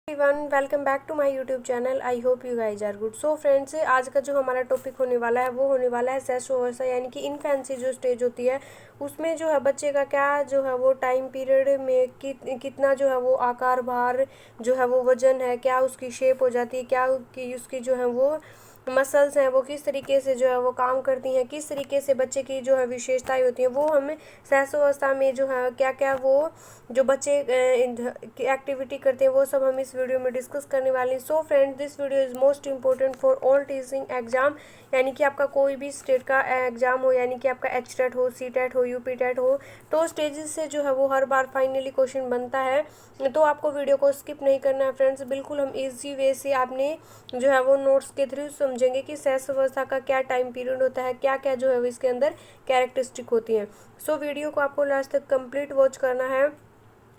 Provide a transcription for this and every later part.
Everyone, welcome back to my YouTube channel. I hope you guys are good. So friends, आज का जो हमारा topic होने वाला है वो होने वाला है सेस अवस्था, यानी कि इन्फेंसी जो स्टेज होती है उसमें जो है बच्चे का क्या जो है वो टाइम पीरियड में कितना जो है वो आकार, भार, जो है वो वजन है, क्या उसकी शेप हो जाती है, क्या उसकी जो है वो मसल्स हैं वो किस तरीके से जो है वो काम करती हैं, किस तरीके से बच्चे की जो है विशेषताएं होती हैं, वो हमें सहसवावस्था में जो है क्या क्या वो जो बच्चे एक्टिविटी करते हैं वो सब हम इस वीडियो में डिस्कस करने वाले हैं। So friend, this video is most important for all teaching exam, यानी कि आपका कोई भी स्टेट का एग्जाम हो, यानी कि आपका एच टेट हो, सी टेट हो, यूपी टेट हो, तो स्टेजेस से जो है वो हर बार फाइनली क्वेश्चन बनता है। तो आपको वीडियो को स्किप नहीं करना है फ्रेंड्स, बिल्कुल हम इजी वे से आपने जो है वो नोट्स के थ्रू समझेंगे कि सहसवावस्था का क्या टाइम पीरियड होता है, क्या क्या जो है वो इसके अंदर कैरेक्टरिस्टिक होती हैं। सो वीडियो को आपको लास्ट तक कंप्लीट वॉच करना है,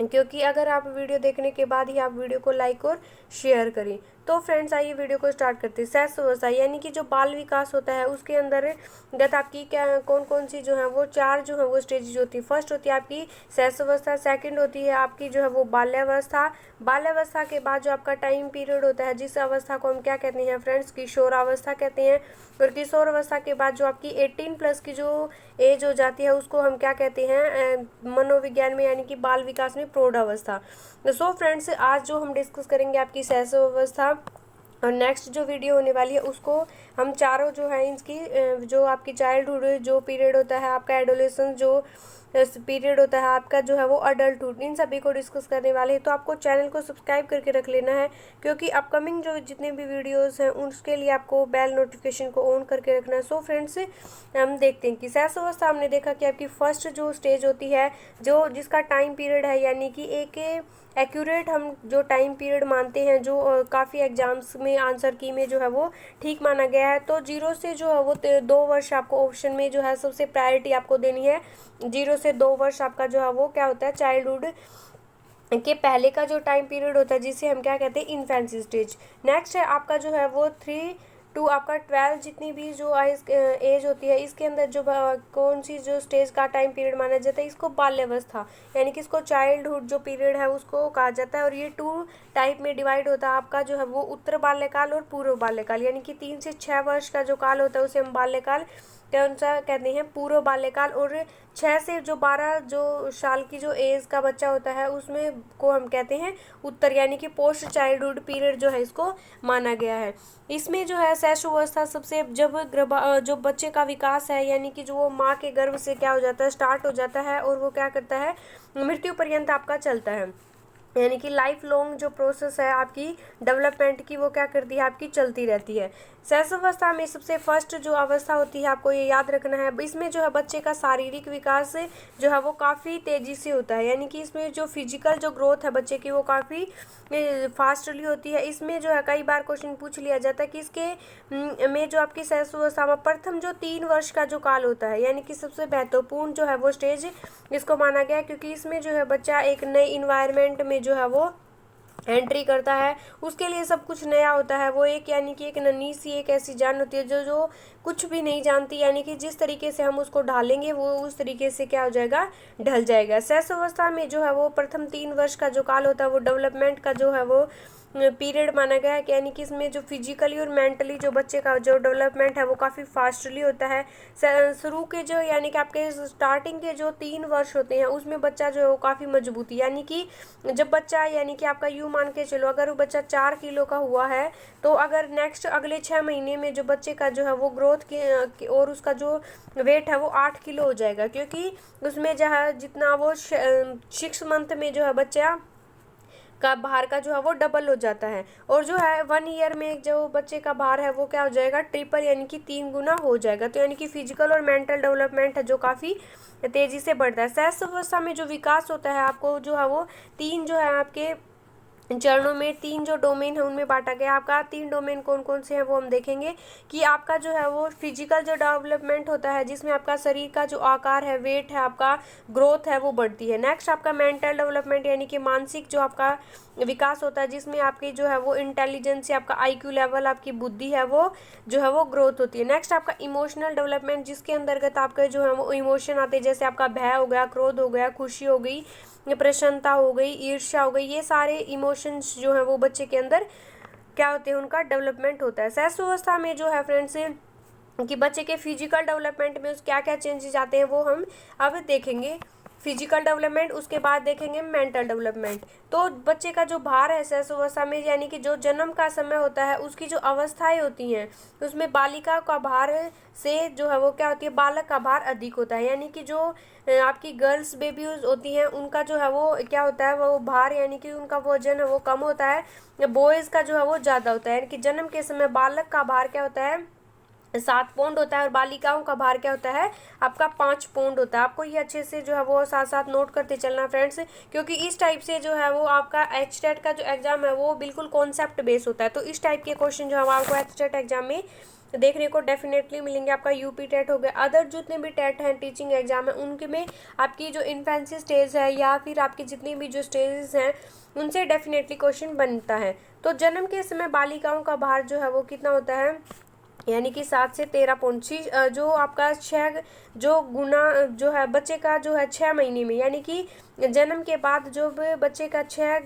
क्योंकि अगर आप वीडियो देखने के बाद ही आप वीडियो को लाइक और शेयर करें। तो फ्रेंड्स, आइए वीडियो को स्टार्ट करते हैं। सहसवावस्था यानी कि जो बाल विकास होता है उसके अंदर गत आपकी क्या कौन कौन सी जो है वो चार जो है वो स्टेजेस होती है। फर्स्ट होती है आपकी सहसवावस्था, सेकंड होती है आपकी जो है वो बाल्यावस्था, बाल्यावस्था के बाद जो आपका टाइम पीरियड होता है जिस अवस्था को हम क्या कहते हैं फ्रेंड्स, किशोरावस्था कहते हैं। और किशोरावस्था के बाद जो आपकी 18+ की जो एज हो जाती है उसको हम क्या कहते हैं मनोविज्ञान में, यानी कि बाल विकास में प्रौढ़ावस्था। सो फ्रेंड्स, आज जो हम डिस्कस करेंगे आपकी सहसवावस्था, और नेक्स्ट जो वीडियो होने वाली है उसको हम चारों जो है इसकी जो आपकी चाइल्डहुड जो पीरियड होता है, आपका एडोलेसेंस जो पीरियड होता है, आपका जो है वो अडल्टहुड, इन सभी को डिस्कस करने वाले हैं। तो आपको चैनल को सब्सक्राइब करके रख लेना है, क्योंकि अपकमिंग जो जितने भी वीडियोस हैं उसके लिए आपको बेल नोटिफिकेशन को ऑन करके रखना है। सो फ्रेंड्स, हम देखते हैं कि सहसवावस्था हमने देखा कि आपकी फर्स्ट जो स्टेज होती है जो जिसका टाइम पीरियड है, यानी कि एक एक्यूरेट हम जो टाइम पीरियड मानते हैं, जो काफ़ी एग्जाम्स में आंसर की में जो है वो ठीक माना गया है। तो 0 से जो है वो 2 वर्ष आपको ऑप्शन में जो है सबसे प्रायोरिटी आपको देनी है। 0 से 2 वर्ष आपका जो है वो क्या होता है, चाइल्डहुड के पहले का जो टाइम पीरियड होता है जिसे हम क्या कहते हैं, इन्फेंसी स्टेज। नेक्स्ट है आपका जो है वो 3 टू आपका 12 जितनी भी जो एज होती है, इसके अंदर जो कौन सी जो स्टेज का टाइम पीरियड माना जाता है, इसको बाल्यावस्था, यानी कि इसको चाइल्डहुड जो पीरियड है उसको कहा जाता है। और ये 2 टाइप में डिवाइड होता है आपका जो है वो उत्तर बाल्यकाल और पूर्व बाल्यकाल, यानी कि 3 से 6 वर्ष का जो काल होता है उसे हम बाल्यकाल कौन सा कहते हैं, पूर्व बाल्यकाल। और 6 से जो 12 जो साल की जो एज का बच्चा होता है उसमें को हम कहते हैं उत्तर, यानी कि पोस्ट चाइल्डहुड पीरियड जो है इसको माना गया है। इसमें जो है सहसवावस्था सबसे जब जो बच्चे का विकास है, यानी कि जो वो माँ के गर्भ से क्या हो जाता है, स्टार्ट हो जाता है, और वो क्या करता है, मृत्यु पर्यंत आपका चलता है, यानी कि लाइफ लॉन्ग जो प्रोसेस है आपकी डेवलपमेंट की वो क्या करती है, आपकी चलती रहती है। सहसवावस्था में सबसे फर्स्ट जो अवस्था होती है आपको ये याद रखना है, इसमें जो है बच्चे का शारीरिक विकास जो है वो काफ़ी तेज़ी से होता है, यानी कि इसमें जो फिजिकल जो ग्रोथ है बच्चे की वो काफ़ी फास्टली होती है। इसमें जो है कई बार क्वेश्चन पूछ लिया जाता है कि इसके में जो आपकी सहसवावस्था में प्रथम जो 3 वर्ष का जो काल होता है, यानी कि सबसे महत्वपूर्ण जो है वो स्टेज इसको माना गया है, क्योंकि इसमें जो है बच्चा एक नए इन्वायरमेंट में जो है वो एंट्री करता है, उसके लिए सब कुछ नया होता है। वो एक यानी कि एक नन्ही सी एक ऐसी जान होती है जो जो कुछ भी नहीं जानती, यानी कि जिस तरीके से हम उसको ढालेंगे वो उस तरीके से क्या हो जाएगा, ढल जाएगा। सहसवावस्था में जो है वो प्रथम 3 वर्ष का जो काल होता है वो डेवलपमेंट का जो है वो पीरियड माना गया है, यानी कि इसमें जो फिजिकली और मेंटली जो बच्चे का जो डेवलपमेंट है वो काफ़ी फास्टली होता है। शुरू के जो यानी कि आपके स्टार्टिंग के जो 3 वर्ष होते हैं उसमें बच्चा जो है वो काफ़ी मजबूती, यानी कि जब बच्चा यानी कि आपका यूँ मान के चलो, अगर वो बच्चा 4 किलो का हुआ है तो अगर नेक्स्ट अगले 6 महीने में जो बच्चे का जो है वो ग्रोथ के और उसका जो वेट है वो 8 किलो हो जाएगा, क्योंकि उसमें जहाँ जितना वो 6 मंथ में जो है बच्चा का भार का जो है वो डबल हो जाता है। और जो है 1 ईयर में जो बच्चे का भार है वो क्या हो जाएगा, ट्रिपल, यानी कि 3 गुना हो जाएगा। तो यानी कि फिजिकल और मेंटल डेवलपमेंट है जो काफ़ी तेज़ी से बढ़ता है। सहसवावस्था में जो विकास होता है आपको जो है वो 3 जो है आपके चरणों में 3 जो डोमेन है उनमें बांटा गया। आपका 3 डोमेन कौन कौन से हैं वो हम देखेंगे कि आपका जो है वो फिजिकल जो डेवलपमेंट होता है जिसमें आपका शरीर का जो आकार है, वेट है, आपका ग्रोथ है वो बढ़ती है। नेक्स्ट आपका मेंटल डेवलपमेंट, यानी कि मानसिक जो आपका विकास होता है जिसमें आपकी जो है वो इंटेलिजेंस, आपका आईक्यू लेवल, आपकी बुद्धि है वो जो है वो ग्रोथ होती है। नेक्स्ट आपका इमोशनल डेवलपमेंट, जिसके अंतर्गत आपके जो है वो इमोशन आते हैं, जैसे आपका भय हो गया, क्रोध हो गया, खुशी हो गई, प्रसन्नता हो गई, ईर्ष्या हो गई, ये सारे इमोशंस जो है वो बच्चे के अंदर क्या होते हैं, उनका डेवलपमेंट होता है। शैशवावस्था में जो है फ्रेंड्स कि बच्चे के फिजिकल डेवलपमेंट में उस क्या क्या चेंजेस आते हैं वो हम अब देखेंगे। फिजिकल डेवलपमेंट, उसके बाद देखेंगे मेंटल डेवलपमेंट। तो बच्चे का जो भार है शैशवावस्था में, यानी कि जो जन्म का समय होता है उसकी जो अवस्थाएं होती हैं उसमें बालिका का भार से जो है वो क्या होती है, बालक का भार अधिक होता है। यानी कि जो आपकी गर्ल्स बेबीज होती हैं उनका जो है वो क्या होता है, वो भार यानी कि उनका वजन है वो कम होता है। बॉयज़ का जो है वो ज़्यादा होता है। यानी कि जन्म के समय बालक का भार क्या होता है, 7 पौंड होता है और बालिकाओं का भार क्या होता है, आपका 5 पौंड होता है। आपको ये अच्छे से जो है वो साथ साथ नोट करते चलना फ्रेंड्स, क्योंकि इस टाइप से जो है वो आपका एचटेट का जो एग्जाम है वो बिल्कुल कॉन्सेप्ट बेस होता है। तो इस टाइप के क्वेश्चन जो है वो आपको एचटेट एग्जाम में देखने को डेफिनेटली मिलेंगे। आपका यूपी टेट हो गया, अदर जितने भी टेट हैं, टीचिंग एग्जाम है, उनके में आपकी जो इन्फेंसी स्टेज है या फिर आपकी जितनी भी जो स्टेजेस हैं उनसे डेफिनेटली क्वेश्चन बनता है। तो जन्म के समय बालिकाओं का भार जो है वो कितना होता है, यानी कि 7 से 13 पौंड। जो आपका 6 जो गुना जो है बच्चे का जो है 6 महीने में, यानी कि जन्म के बाद जो बच्चे का 6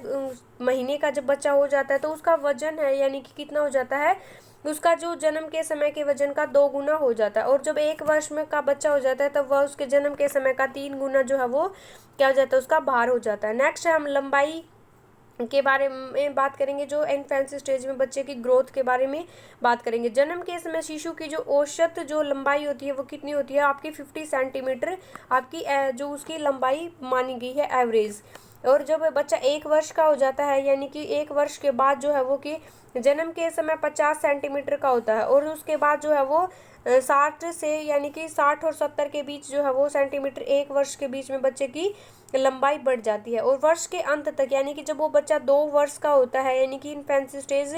महीने का जब बच्चा हो जाता है तो उसका वजन है यानी कि कितना हो जाता है, उसका जो जन्म के समय के वजन का 2 गुना हो जाता है। और जब 1 वर्ष में का बच्चा हो जाता है तब वह उसके जन्म के समय का 3 गुना जो है वो क्या हो जाता है, उसका भार हो जाता है। नेक्स्ट है हम लंबाई के बारे में बात करेंगे, जो इन्फेंसी स्टेज में बच्चे की ग्रोथ के बारे में बात करेंगे। जन्म के समय शिशु की जो औसत जो लंबाई होती है वो कितनी होती है, आपकी 50 सेंटीमीटर आपकी जो उसकी लंबाई मानी गई है एवरेज। और जब बच्चा 1 वर्ष का हो जाता है, यानी कि 1 वर्ष के बाद जो है वो कि जन्म के समय 50 सेंटीमीटर का होता है और उसके बाद जो है वो 60 से यानी कि 60 और 70 के बीच जो है वो सेंटीमीटर 1 वर्ष के बीच में बच्चे की लंबाई बढ़ जाती है। और वर्ष के अंत तक, यानी कि जब वो बच्चा 2 वर्ष का होता है, यानी कि इन्फेंसी स्टेज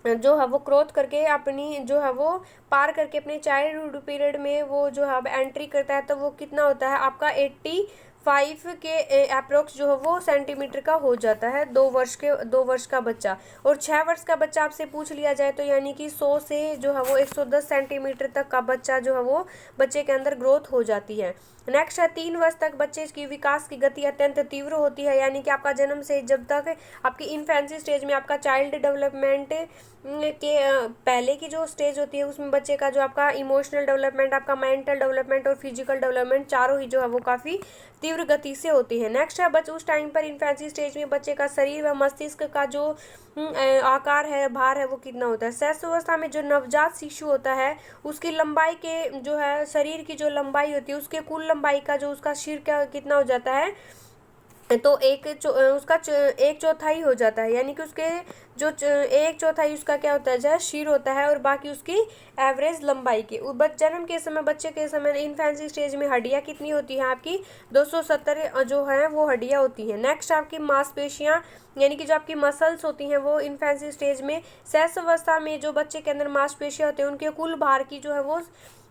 जो है वो ग्रोथ करके अपनी जो है वो पार करके अपने चाइल्डहुड पीरियड में वो जो है अब एंट्री करता है, तो वो कितना होता है आपका 85 के अप्रोक्स जो है वो सेंटीमीटर का हो जाता है 2 वर्ष का बच्चा। और 6 वर्ष का बच्चा आपसे पूछ लिया जाए तो यानी कि 100 से जो है वो 110 सेंटीमीटर तक का बच्चा जो है वो बच्चे के अंदर ग्रोथ हो जाती है। नेक्स्ट है 3 वर्ष तक बच्चे की विकास की गति अत्यंत तीव्र होती है। यानी कि आपका जन्म से जब तक आपकी इन्फेंसी स्टेज में आपका चाइल्ड डेवलपमेंट के पहले की जो स्टेज होती है उसमें बच्चे का जो आपका इमोशनल डेवलपमेंट, आपका मेंटल डेवलपमेंट और फिजिकल डेवलपमेंट चारों ही जो है वो काफ़ी तीव्र गति से होती है। नेक्स्ट है उस टाइम पर इन्फेंसी स्टेज में बच्चे का शरीर व मस्तिष्क का जो आकार है, भार है, वो कितना होता है। शैशवावस्था में जो नवजात शिशु होता है उसकी लंबाई के जो है शरीर की जो लंबाई होती है उसके कुल लंबाई का जो उसका सिर का कितना हो जाता है, तो उसका 1/4 हो जाता है। यानी कि उसके जो 1/4 उसका क्या होता है, जो शीर होता है और बाकी उसकी एवरेज लंबाई की। जन्म के समय बच्चे के समय इन्फेंसी स्टेज में हड्डियाँ कितनी होती हैं आपकी 270 जो है वो हड्डियाँ होती हैं। नेक्स्ट आपकी मांसपेशियाँ यानी कि जो आपकी मसल्स होती हैं वो इन्फेंसी स्टेज में, शैशवावस्था में जो बच्चे के अंदर मांसपेशियाँ होती हैं उनके कुल भार की जो है वो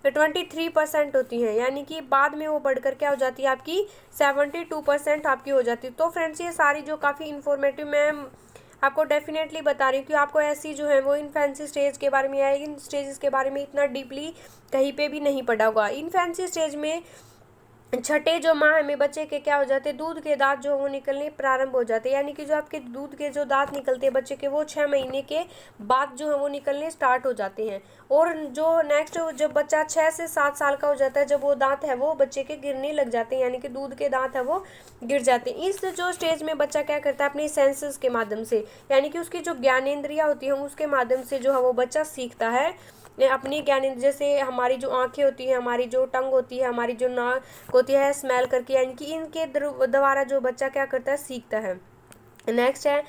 23% होती हैं। यानी कि बाद में वो बढ़कर क्या हो जाती है आपकी 72% आपकी हो जाती है। तो फ्रेंड्स ये सारी जो काफ़ी इन्फॉर्मेटिव मैं आपको डेफिनेटली बता रही हूँ कि आपको ऐसी जो है वो इन्फेंसी स्टेज के बारे में या इन स्टेजेस के बारे में इतना डीपली कहीं पे भी नहीं पढ़ा होगा। इन्फेंसी स्टेज में छठे जो माह में बच्चे के क्या हो जाते हैं, दूध के दांत जो वो निकलने प्रारंभ हो जाते हैं। यानी कि जो आपके दूध के जो दांत निकलते हैं बच्चे के वो 6 महीने के बाद जो है वो निकलने स्टार्ट हो जाते हैं। और जो नेक्स्ट जब बच्चा 6 से 7 साल का हो जाता है जब वो दांत है वो बच्चे के गिरने लग जाते हैं, यानी कि दूध के दांत है वो गिर जाते हैं। इस जो स्टेज में बच्चा क्या करता है, अपने सेंसेस के माध्यम से यानी कि उसकी जो ज्ञानेंद्रियाँ होती हैं उसके माध्यम से जो है वो बच्चा सीखता है अपनी ज्ञान, जैसे हमारी जो आंखें होती हैं, हमारी जो टंग होती है, हमारी जो नाक होती है स्मेल करके, यानी कि इनके द्वारा जो बच्चा क्या करता है, सीखता है। नेक्स्ट है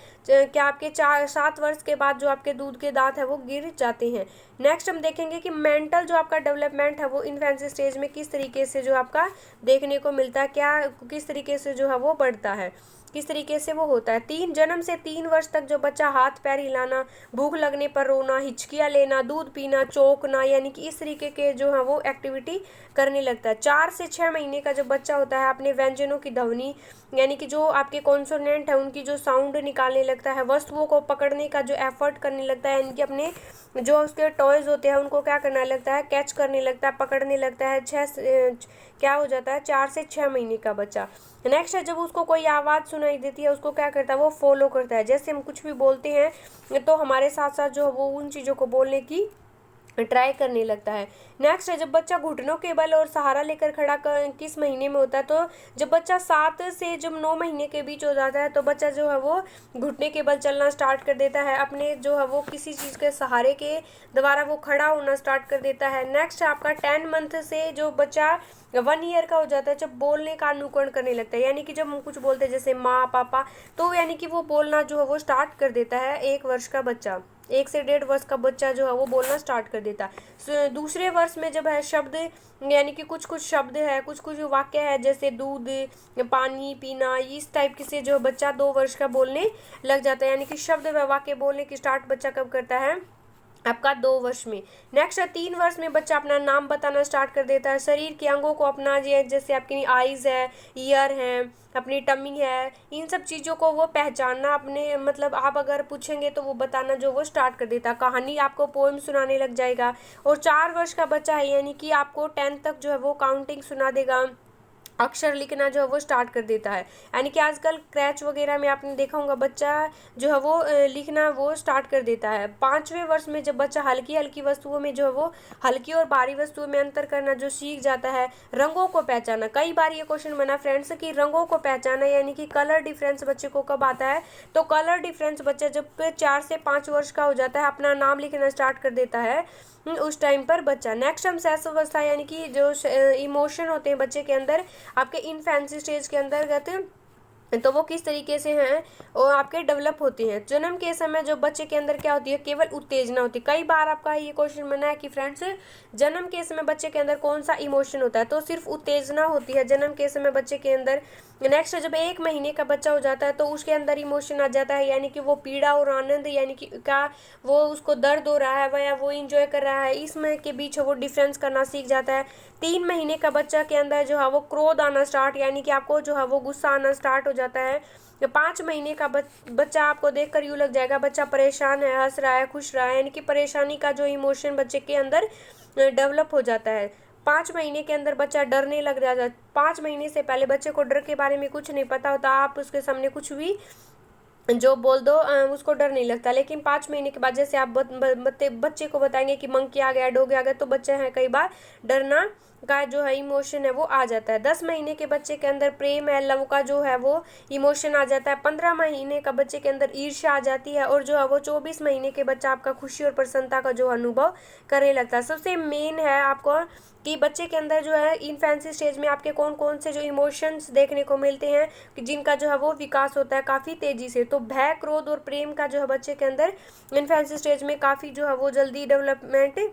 क्या आपके 7 वर्ष के बाद जो आपके दूध के दांत है वो गिर जाते हैं। नेक्स्ट हम देखेंगे कि मेंटल जो आपका डेवलपमेंट है वो इन्फेंसी स्टेज में किस तरीके से जो आपका देखने को मिलता है, क्या किस तरीके से जो है वो बढ़ता है, किस तरीके से वो होता है। जन्म से 3 वर्ष तक जो बच्चा हाथ पैर हिलाना, भूख लगने पर रोना, हिचकियाँ लेना, दूध पीना, चौंकना, यानी कि इस तरीके के जो है वो एक्टिविटी करने लगता है। 4 से 6 महीने का जब बच्चा होता है अपने व्यंजनों की ध्वनि यानी कि जो आपके कॉन्सोनेंट है उनकी जो साउंड निकालने लगता है, वस्तुओं को पकड़ने का जो एफर्ट करने लगता है, यानी कि अपने जो उसके टॉयज होते हैं उनको क्या करने लगता है, कैच करने लगता है, पकड़ने लगता है। क्या हो जाता है 4 से 6 महीने का बच्चा। नेक्स्ट है, जब उसको कोई आवाज़ सुनाई देती है उसको क्या करता है, वो फॉलो करता है। जैसे हम कुछ भी बोलते हैं तो हमारे साथ साथ जो है वो उन चीज़ों को बोलने की ट्राई करने लगता है। नेक्स्ट है, जब बच्चा घुटनों के बल और सहारा लेकर खड़ा किस महीने में होता है, तो जब बच्चा 7 से जब 9 महीने के बीच हो जाता है तो बच्चा जो है वो घुटने के बल चलना स्टार्ट कर देता है, अपने जो है वो किसी चीज़ के सहारे के द्वारा वो खड़ा होना स्टार्ट कर देता है। नेक्स्ट है आपका 10 मंथ से जो बच्चा 1 ईयर का हो जाता है, जब बोलने का अनुकरण करने लगता है, यानी कि जब हम कुछ बोलते हैं जैसे माँ पापा, तो यानी कि वो बोलना जो है वो स्टार्ट कर देता है। 1 वर्ष का बच्चा, 1 से 1.5 वर्ष का बच्चा जो है वो बोलना स्टार्ट कर देता है। दूसरे वर्ष में जब है शब्द, यानी कि कुछ कुछ शब्द है, कुछ कुछ वाक्य है, जैसे दूध, पानी पीना, इस टाइप के से जो बच्चा 2 वर्ष का बोलने लग जाता है, यानी कि शब्द व वाक्य बोलने की स्टार्ट बच्चा कब करता है, आपका 2 वर्ष में। नेक्स्ट है 3 वर्ष में बच्चा अपना नाम बताना स्टार्ट कर देता है, शरीर के अंगों को अपना, जैसे आपकी आईज है, ईयर है, अपनी टमी है, इन सब चीज़ों को वो पहचानना, अपने मतलब आप अगर पूछेंगे तो वो बताना जो वो स्टार्ट कर देता है, कहानी आपको पोएम सुनाने लग जाएगा। और 4 वर्ष का बच्चा है, यानी कि आपको 10 तक जो है वो काउंटिंग सुना देगा, अक्षर लिखना जो है वो स्टार्ट कर देता है। यानी कि आजकल क्रैच वगैरह में आपने देखा होगा बच्चा जो है वो लिखना वो स्टार्ट कर देता है। 5वें वर्ष में जब बच्चा हल्की हल्की वस्तुओं में जो है वो हल्की और भारी वस्तुओं में अंतर करना जो सीख जाता है, रंगों को पहचाना। कई बार ये क्वेश्चन बना फ्रेंड्स कि रंगों को पहचाना यानी कि कलर डिफरेंस बच्चे को कब आता है, तो कलर डिफरेंस बच्चा जब 4 से 5 वर्ष का हो जाता है, अपना नाम लिखना स्टार्ट कर देता है उस टाइम पर बच्चा। नेक्स्ट हम शैशवावस्था, यानी कि जो इमोशन होते हैं बच्चे के अंदर आपके इनफेंसी स्टेज के अंतर्गत, तो वो किस तरीके से हैं और आपके डेवलप होती हैं। जन्म के समय जो बच्चे के अंदर क्या होती है, केवल उत्तेजना होती है। कई बार आपका ये क्वेश्चन बना है कि फ्रेंड्स जन्म के समय बच्चे के अंदर कौन सा इमोशन होता है, तो सिर्फ उत्तेजना होती है जन्म के समय बच्चे के अंदर। नेक्स्ट जब 1 महीने का बच्चा हो जाता है तो उसके अंदर इमोशन आ जाता है, यानी कि वो पीड़ा और आनंद, यानी कि क्या वो उसको दर्द हो रहा है या वो इंजॉय कर रहा है, इसमें के बीच वो डिफरेंस करना सीख जाता है। 3 महीने का बच्चा के अंदर जो है वो क्रोध आना स्टार्ट, यानी कि आपको जो है वो गुस्सा आना स्टार्ट हो जाता है। 5 महीने का बच्चा आपको देखकर यूँ लग जाएगा बच्चा परेशान है, हंस रहा है, खुश रहा है, यानी कि परेशानी का जो इमोशन बच्चे के अंदर डेवलप हो जाता है। 5 महीने के अंदर बच्चा डरने लग जाता है। 5 महीने से पहले बच्चे को डर के बारे में कुछ नहीं पता होता, आप उसके सामने कुछ भी जो बोल दो उसको डर नहीं लगता। लेकिन 5 महीने के बाद जैसे आप बच्चे को बताएंगे कि मंकी आ गया, डोगी आ गया, तो बच्चे हैं कई बार डरना का जो है इमोशन है वो आ जाता है। 10 महीने के बच्चे के अंदर प्रेम है, लव का जो है वो इमोशन आ जाता है। 15 महीने का बच्चे के अंदर ईर्ष्या आ जाती है, और जो है वो 24 महीने के बच्चा आपका खुशी और प्रसन्नता का जो अनुभव करने लगता है। सबसे मेन है आपको कि बच्चे के अंदर जो है इन्फेंसी स्टेज में आपके कौन कौन से जो इमोशंस देखने को मिलते हैं कि जिनका जो है वो विकास होता है काफ़ी तेज़ी से। तो भय, क्रोध और प्रेम का जो है बच्चे के अंदर इन्फेंसी स्टेज में काफ़ी जो है वो जल्दी डेवलपमेंट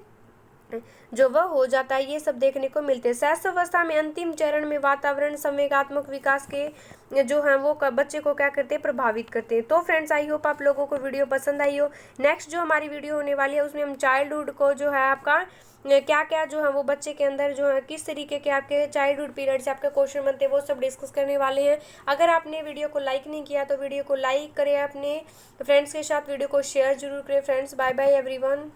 जो वह हो जाता है, ये सब देखने को मिलते हैं। शैशवावस्था में अंतिम चरण में वातावरण संवेगात्मक विकास के जो हैं वो बच्चे को क्या करते हैं, प्रभावित करते हैं। तो फ्रेंड्स आई होप आप लोगों को वीडियो पसंद आई हो। नेक्स्ट जो हमारी वीडियो होने वाली है उसमें हम चाइल्डहुड को जो है आपका क्या क्या जो है वो बच्चे के अंदर जो है किस तरीके के आपके चाइल्डहुड पीरियड से आपके क्वेश्चन बनते हैं वो सब डिस्कस करने वाले हैं। अगर आपने वीडियो को लाइक नहीं किया तो वीडियो को लाइक करें, अपने फ्रेंड्स के साथ वीडियो को शेयर जरूर करें। Friends bye bye everyone.